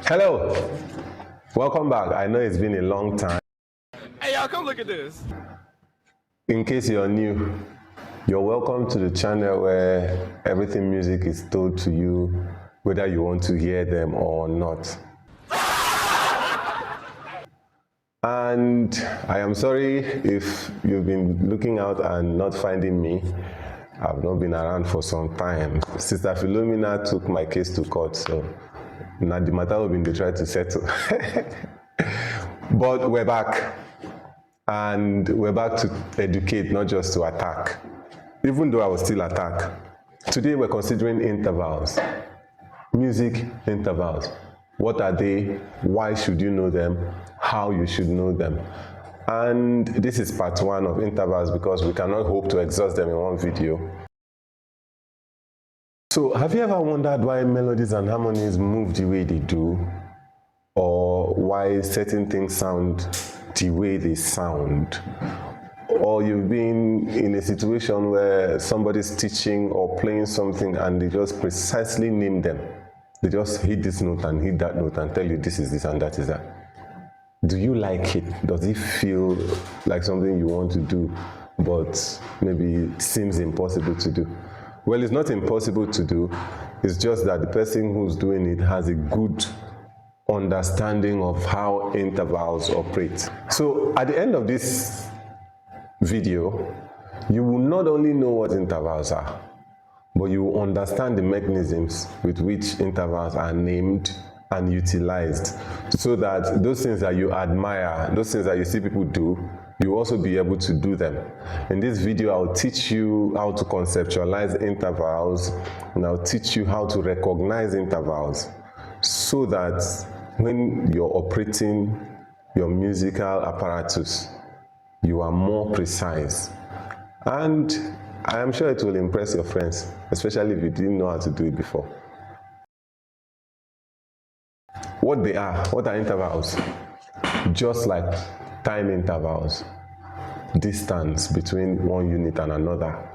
Hello, welcome back. I know it's been a long time. Hey y'all, come look at this. In case you're new, you're welcome to the channel where everything music is told to you, whether you want to hear them or not. And I am sorry if you've been looking out and not finding me. I've not been around for some time. Sister Philomena took my case to court, so now the matter will be tried to settle. But we're back. And we're back to educate, not just to attack. Even though I will still attack. Today we're considering intervals. Music intervals. What are they? Why should you know them? How you should know them? And this is part one of intervals because we cannot hope to exhaust them in one video. So have you ever wondered why melodies and harmonies move the way they do? Or why certain things sound the way they sound? Or you've been in a situation where somebody's teaching or playing something and they just precisely name them. They just hit this note and hit that note and tell you this is this and that is that. Do you like it? Does it feel like something you want to do, but maybe it seems impossible to do? Well, it's not impossible to do. It's just that the person who's doing it has a good understanding of how intervals operate. So at the end of this video, you will not only know what intervals are, but you will understand the mechanisms with which intervals are named and utilized, so that those things that you admire, those things that you see people do, you will also be able to do them. In this video, I'll teach you how to conceptualize intervals, and I'll teach you how to recognize intervals, so that when you're operating your musical apparatus, you are more precise. And I am sure it will impress your friends, especially if you didn't know how to do it before. What are intervals? Just like time intervals, distance between one unit and another.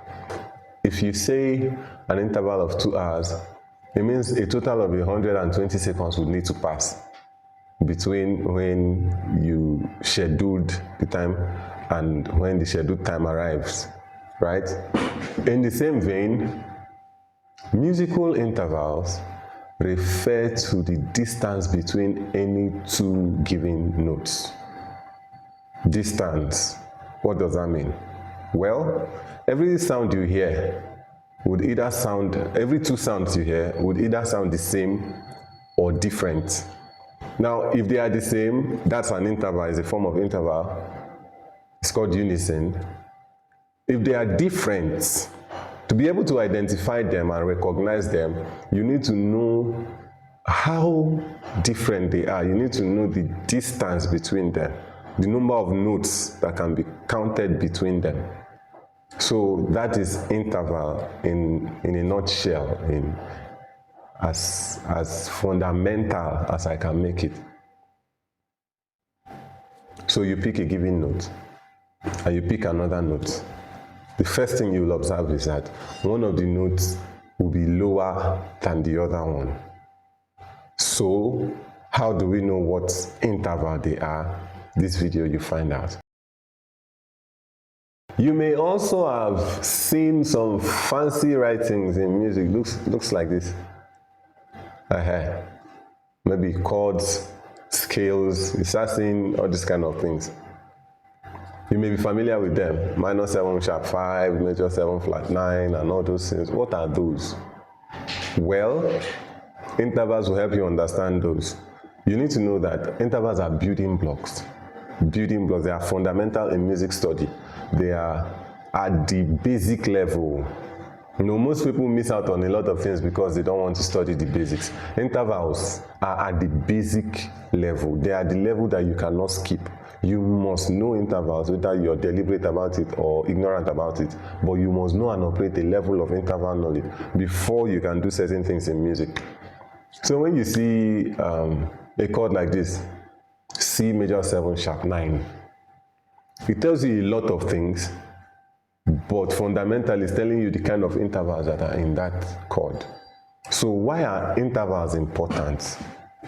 If you say an interval of 2 hours, it means a total of 120 seconds would need to pass between when you scheduled the time and when the scheduled time arrives, right? In the same vein, musical intervals refer to the distance between any two given notes. Distance, what does that mean? Well, every sound you hear would either sound, every two sounds you hear would either sound the same or different. Now, if they are the same, that's an interval, it's a form of interval. It's called unison. If they are different, to be able to identify them and recognize them, you need to know how different they are. You need to know the distance between them, the number of notes that can be counted between them. So that is interval in a nutshell, as fundamental as I can make it. So you pick a given note and you pick another note. The first thing you will observe is that one of the notes will be lower than the other one. So how do we know what interval they are? This video you find out. You may also have seen some fancy writings in music. Looks like this. Maybe chords, scales. You start seeing all these kind of things. You may be familiar with them. Minor 7 sharp 5, major 7 flat 9, and all those things. What are those? Well, intervals will help you understand those. You need to know that intervals are building blocks. Building blocks, they are fundamental in music study. They are at the basic level. You know, most people miss out on a lot of things because they don't want to study the basics. Intervals are at the basic level. They are the level that you cannot skip. You must know intervals, whether you're deliberate about it or ignorant about it, but you must know and operate a level of interval knowledge before you can do certain things in music. So when you see a chord like this, C major 7 sharp 9, it tells you a lot of things, but fundamentally it's telling you the kind of intervals that are in that chord. So why are intervals important?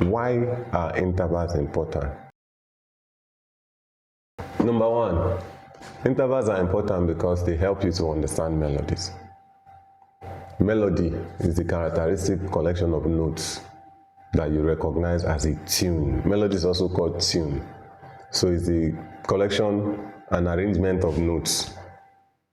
Why are intervals important? Number one, intervals are important because they help you to understand melodies. Melody is the characteristic collection of notes that you recognize as a tune. Melody is also called tune. So it's the collection and arrangement of notes.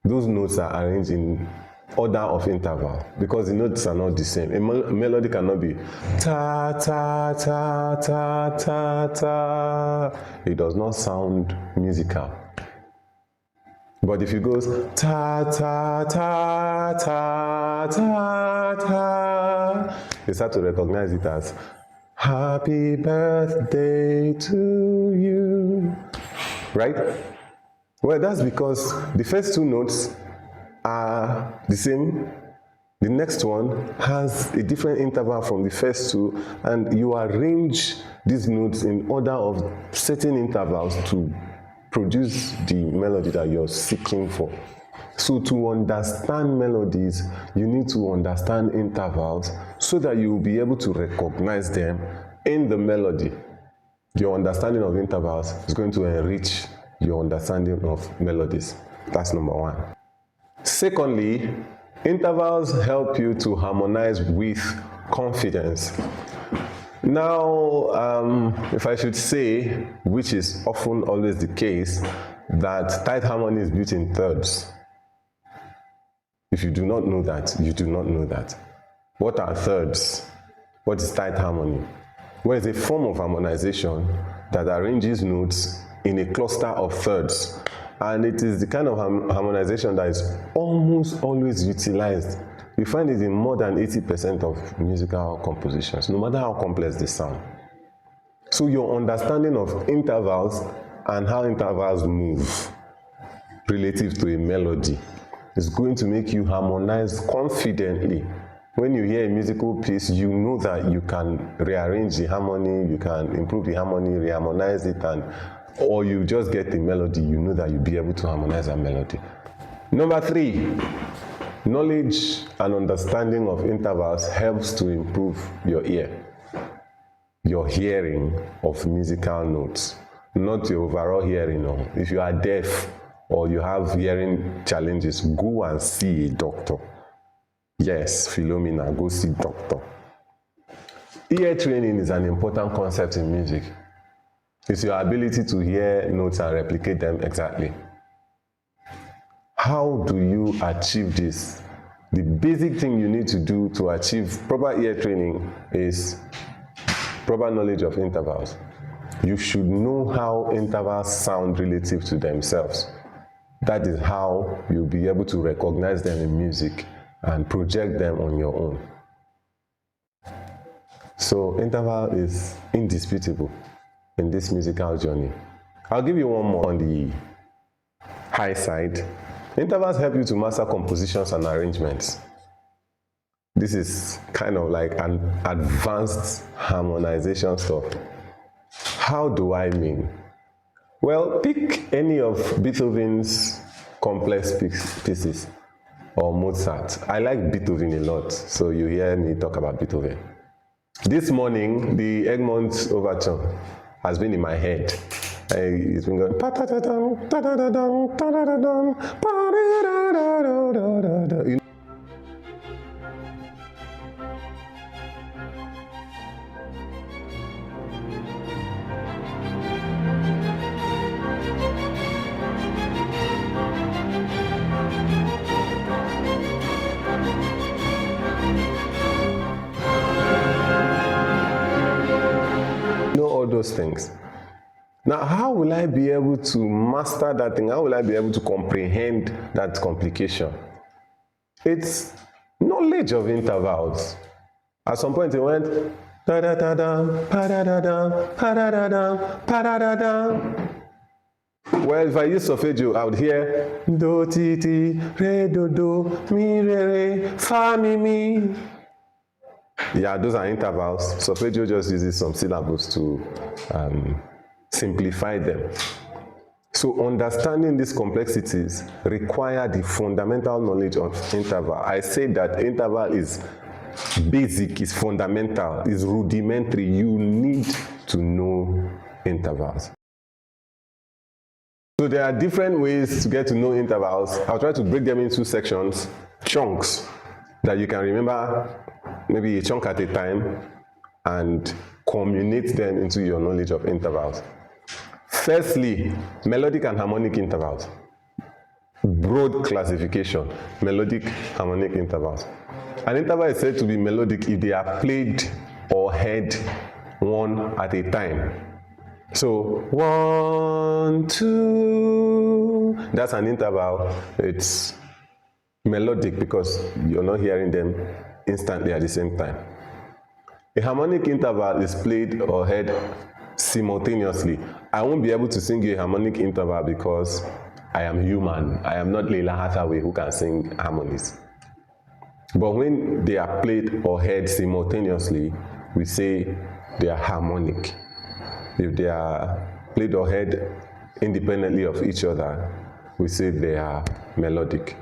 Those notes are arranged in order of interval because the notes are not the same. A melody cannot be ta ta ta ta ta ta. It does not sound musical. But if it goes ta ta ta ta ta ta, you start to recognize it as happy birthday to you, right? Well, that's because the first two notes are the same. The next one has a different interval from the first two, and you arrange these notes in order of certain intervals to produce the melody that you're seeking for. So to understand melodies, you need to understand intervals so that you will be able to recognize them in the melody. Your understanding of intervals is going to enrich your understanding of melodies. That's number one. Secondly, intervals help you to harmonize with confidence. Now, if I should say, which is often always the case, that tight harmony is built in thirds. If you do not know that, you do not know that. What are thirds? What is tight harmony? Well, it's a form of harmonization that arranges notes in a cluster of thirds. And it is the kind of harmonization that is almost always utilized. You find it in more than 80% of musical compositions, no matter how complex they sound. So your understanding of intervals and how intervals move relative to a melody is going to make you harmonize confidently. When you hear a musical piece, you know that you can rearrange the harmony, you can improve the harmony, reharmonize it, or you just get the melody, you know that you'll be able to harmonize that melody. Number three, knowledge and understanding of intervals helps to improve your ear, your hearing of musical notes, not your overall hearing. If you are deaf or you have hearing challenges, go and see a doctor. Yes, Philomena, go see doctor. Ear training is an important concept in music. It's your ability to hear notes and replicate them exactly. How do you achieve this? The basic thing you need to do to achieve proper ear training is proper knowledge of intervals. You should know how intervals sound relative to themselves. That is how you'll be able to recognize them in music and project them on your own. So interval is indisputable in this musical journey. I'll give you one more on the high side. Intervals help you to master compositions and arrangements. This is kind of like an advanced harmonization stuff. How do I mean? Well, pick any of Beethoven's complex pieces or Mozart. I like Beethoven a lot, so you hear me talk about Beethoven. This morning, the Egmont Overture has been in my head. It's been going. All those things. Now, how will I be able to master that thing? How will I be able to comprehend that complication? It's knowledge of intervals. At some point, it went da da da da, pa da da da, pa da da da, pa da da da. Well, if I use solfeggio, I would hear do ti ti, re do do, mi re re, fa mi mi. Yeah, those are intervals. Solfeggio just uses some syllables to simplify them. So understanding these complexities require the fundamental knowledge of interval. I say that interval is basic, it's fundamental, it's rudimentary. You need to know intervals. So there are different ways to get to know intervals. I'll try to break them into sections, chunks that you can remember, maybe a chunk at a time, and comminate them into your knowledge of intervals. Firstly, melodic and harmonic intervals. Broad classification, melodic, harmonic intervals. An interval is said to be melodic if they are played or heard one at a time. So 1, 2, that's an interval. It's melodic because you're not hearing them instantly at the same time. A harmonic interval is played or heard simultaneously. I won't be able to sing you a harmonic interval because I am human. I am not Leila Hathaway who can sing harmonies. But when they are played or heard simultaneously, we say they are harmonic. If they are played or heard independently of each other, we say they are melodic.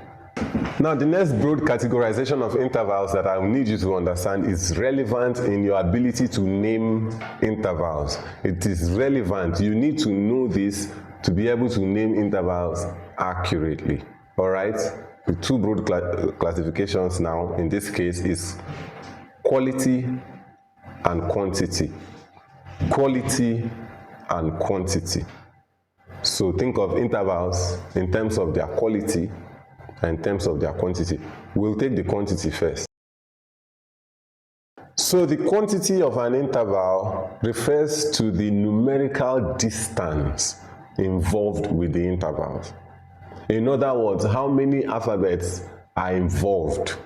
Now, the next broad categorization of intervals that I need you to understand is relevant in your ability to name intervals. It is relevant. You need to know this to be able to name intervals accurately. All right? The two broad classifications now, in this case, is quality and quantity. Quality and quantity. So think of intervals in terms of their quality and in terms of their quantity. We'll take the quantity first. So the quantity of an interval refers to the numerical distance involved with the intervals. In other words, how many alphabets are involved.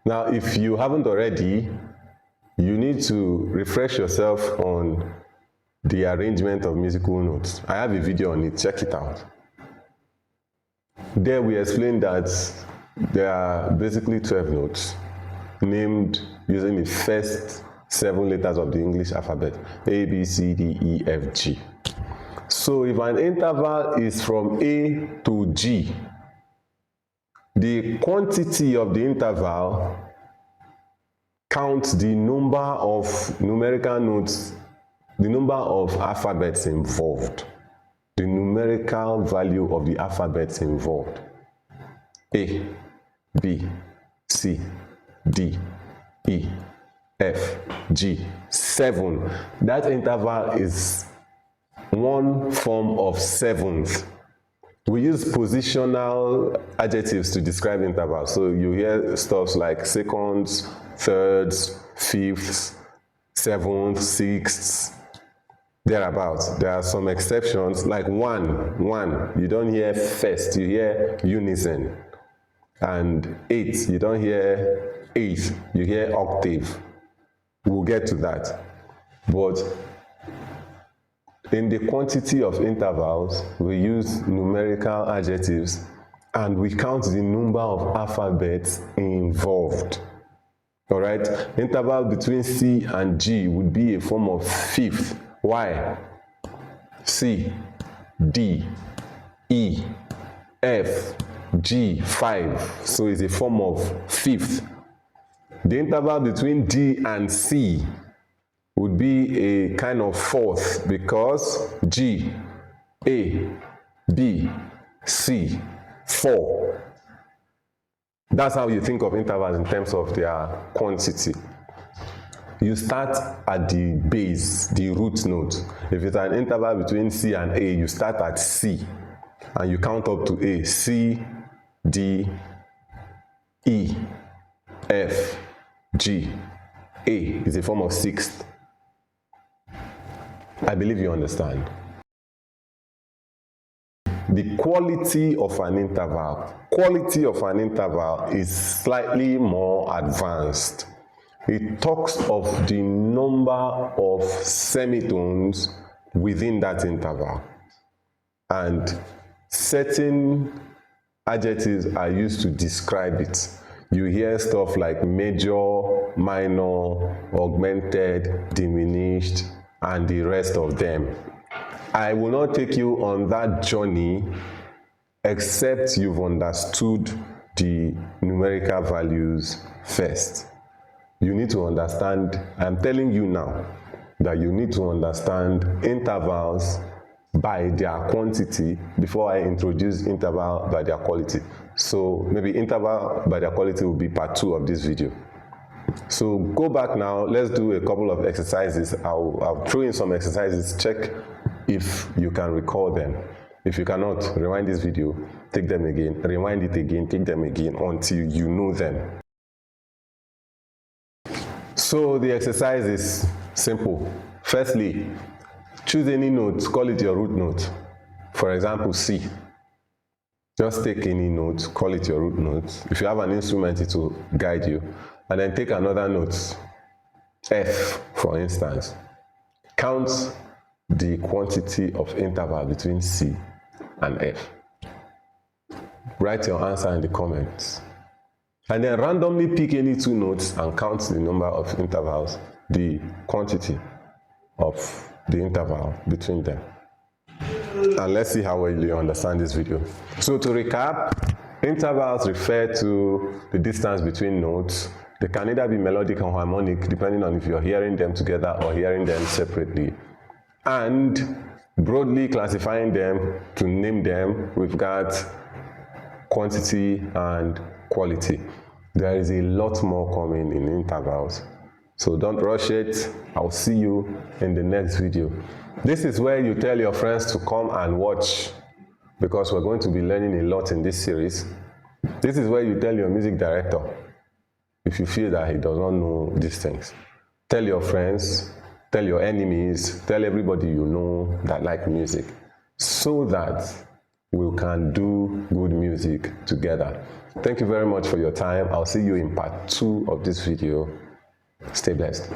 Now, if you haven't already, you need to refresh yourself on the arrangement of musical notes. I have a video on it, check it out. There we explain that there are basically 12 notes named using the first 7 letters of the English alphabet, A, B, C, D, E, F, G. So if an interval is from A to G, the quantity of the interval counts the number of numerical notes, the number of alphabets involved, the numerical value of the alphabets involved. A, B, C, D, E, F, G, 7. That interval is one form of seventh. We use positional adjectives to describe intervals. So you hear stuff like seconds, thirds, fifths, sevenths, sixths, thereabouts. There are some exceptions, like one. You don't hear first, you hear unison. And 8, you don't hear eighth, you hear octave. We'll get to that. But in the quantity of intervals, we use numerical adjectives and we count the number of alphabets involved. All right? Interval between C and G would be a form of fifth. Why? C, D, E, F, G, 5. So it's a form of fifth. The interval between D and C would be a kind of fourth because G, A, B, C, 4. That's how you think of intervals in terms of their quantity. You start at the base, the root note. If it's an interval between C and A, you start at C and you count up to A. C, D, E, F, G, A is a form of sixth. I believe you understand. The quality of an interval. Quality of an interval is slightly more advanced. It talks of the number of semitones within that interval. And certain adjectives are used to describe it. You hear stuff like major, minor, augmented, diminished, and the rest of them. I will not take you on that journey except you've understood the numerical values first. you need to understand, I'm telling you now, that you need to understand intervals by their quantity before I introduce interval by their quality. So maybe interval by their quality will be part 2 of this video. So go back now, let's do a couple of exercises. I'll throw in some exercises, check if you can recall them. If you cannot, rewind this video, take them again, rewind it again, take them again until you know them. So the exercise is simple. Firstly, choose any note, call it your root note. For example, C. Just take any note, call it your root note. If you have an instrument, it will guide you. And then take another note, F, for instance. Count the quantity of interval between C and F. Write your answer in the comments. And then randomly pick any 2 notes and count the number of intervals, the quantity of the interval between them. And let's see how well you understand this video. So to recap, intervals refer to the distance between notes. They can either be melodic or harmonic, depending on if you're hearing them together or hearing them separately. And broadly classifying them, to name them, we've got quantity and quality. There is a lot more coming in intervals, so don't rush it. I'll see you in the next video. This is where you tell your friends to come and watch, because we're going to be learning a lot in this series. This is where you tell your music director, if you feel that he does not know these things. Tell your friends, tell your enemies, tell everybody you know that like music, so that we can do good music together. Thank you very much for your time. I'll see you in part 2 of this video. Stay blessed.